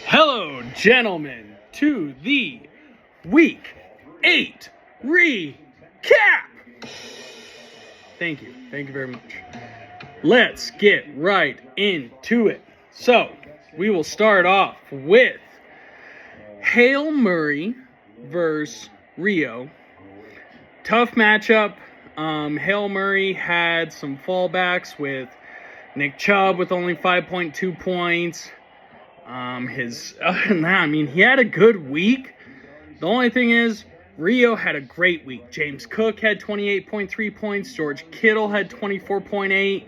Hello, gentlemen, to the Week 8 recap. Thank you very much. Let's get right into it. So, we will start off with Hail Murray versus Rio. Tough matchup. Hail Murray had some fallbacks with Nick Chubb with only 5.2 points. He had a good week. The only thing is, Rio had a great week. James Cook had 28.3 points. George Kittle had 24.8.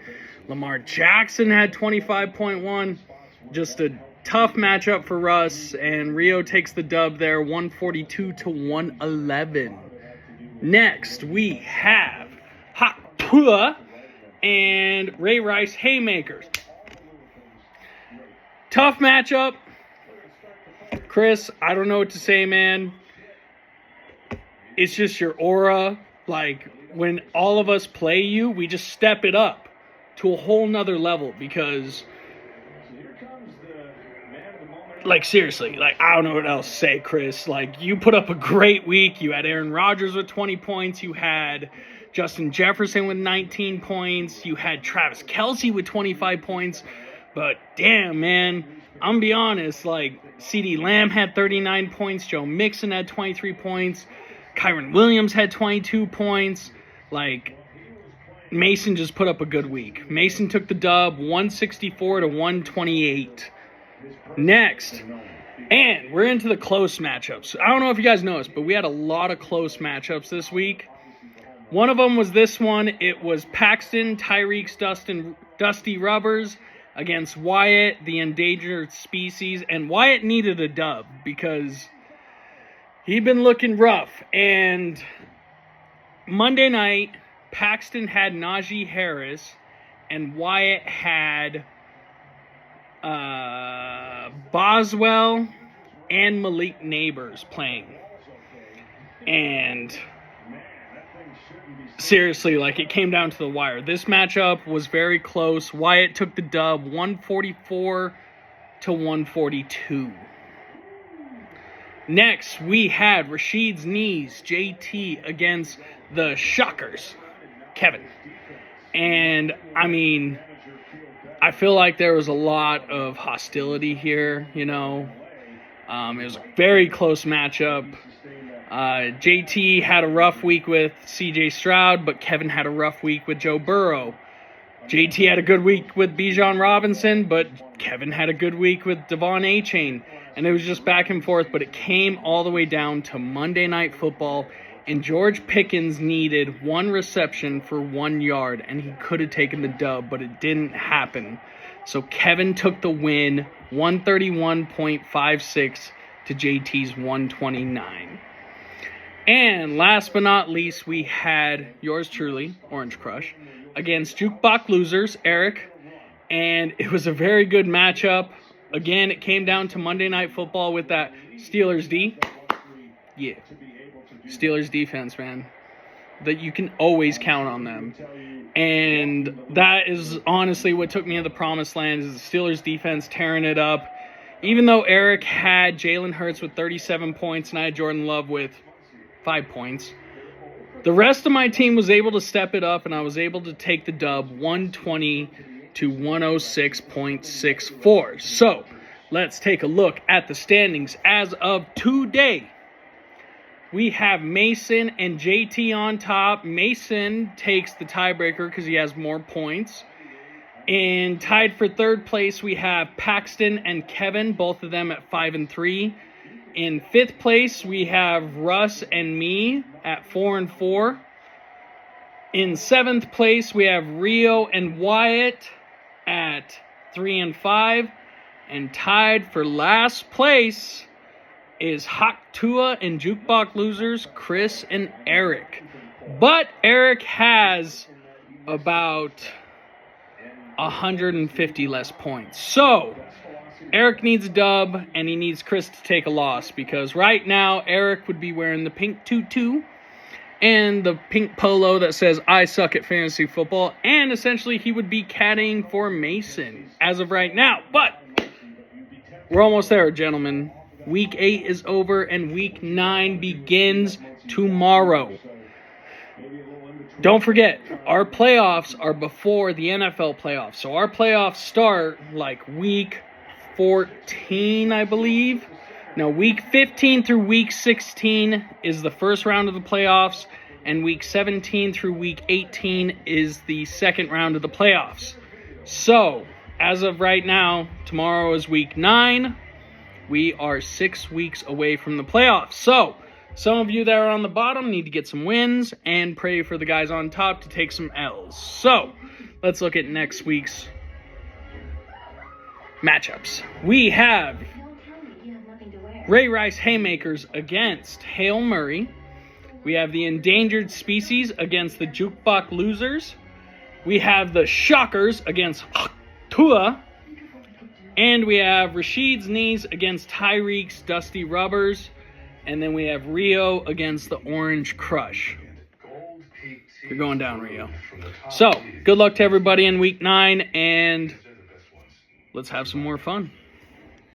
Lamar Jackson had 25.1. Just a tough matchup for Russ, and Rio takes the dub there, 142 to 111. Next, we have Hot Tua and Ray Rice Haymakers. Tough matchup. Chris, I don't know what to say, man. It's just your aura. Like, when all of us play you, we just step it up to a whole nother level because, like, seriously, like, I don't know what else to say, Chris. Like, you put up a great week. You had Aaron Rodgers with 20 points. You had Justin Jefferson with 19 points. You had Travis Kelce with 25 points. But damn, man, I'm going to be honest, like, CeeDee Lamb had 39 points. Joe Mixon had 23 points. Kyren Williams had 22 points. Like, Mason just put up a good week. Mason took the dub, 164 to 128. Next, and we're into the close matchups. I don't know if you guys noticed, but we had a lot of close matchups this week. One of them was this one. It was Paxton, Tyreek, Dusty Rubbers against Wyatt, the endangered species. And Wyatt needed a dub because he'd been looking rough. And Monday night, Paxton had Najee Harris, and Wyatt had Boswell and Malik Neighbors playing. And seriously, like, it came down to the wire. This matchup was very close. Wyatt took the dub, 144 to 142. Next, we had Rashid's Knees, JT, against the Shockers, Kevin. And, I mean, I feel like there was a lot of hostility here, you know. It was a very close matchup. JT had a rough week with CJ Stroud, but Kevin had a rough week with Joe Burrow. JT had a good week with Bijan Robinson, but Kevin had a good week with Devon Achane. And it was just back and forth, but it came all the way down to Monday Night Football, and George Pickens needed one reception for 1 yard, and he could have taken the dub, but it didn't happen. So Kevin took the win, 131.56 to JT's 129. And last but not least, we had yours truly, Orange Crush, against Jukebox Losers, Eric. And it was a very good matchup. Again, it came down to Monday Night Football with that Steelers D. Yeah. Steelers defense, man. That you can always count on them. And that is honestly what took me to the promised land, is the Steelers defense tearing it up. Even though Eric had Jalen Hurts with 37 points and I had Jordan Love with 5 points, the rest of my team was able to step it up, and I was able to take the dub, 120 to 106.64. So, let's take a look at the standings as of today. We have Mason and JT on top. Mason takes the tiebreaker because he has more points. And tied for third place, we have Paxton and Kevin, both of them at 5 and 3. In fifth place, we have Russ and me at 4 and 4. In seventh place, we have Rio and Wyatt at 3 and 5. And tied for last place is Hot Tua and Jukebox Losers, Chris and Eric. But Eric has about 150 less points. So, Eric needs a dub, and he needs Chris to take a loss, because right now Eric would be wearing the pink tutu, and the pink polo that says I suck at fantasy football, and essentially he would be caddying for Mason as of right now. But we're almost there, gentlemen. Week 8 is over and Week 9 begins tomorrow. Don't forget, our playoffs are before the NFL playoffs. So our playoffs start like Week 14, I believe. Now, Week 15 through Week 16 is the first round of the playoffs, and Week 17 through Week 18 is the second round of the playoffs. So, as of right now, tomorrow is Week 9. We are 6 weeks away from the playoffs. So, some of you that are on the bottom need to get some wins and pray for the guys on top to take some L's. So, let's look at next week's matchups. We have Ray Rice Haymakers against Hale Murray. We have the Endangered Species against the Jukebox Losers. We have the Shockers against Tua. And we have Rashid's Knees against Tyreek's Dusty Rubbers. And then we have Rio against the Orange Crush. You're going down, Rio. So, good luck to everybody in Week 9, and let's have some more fun.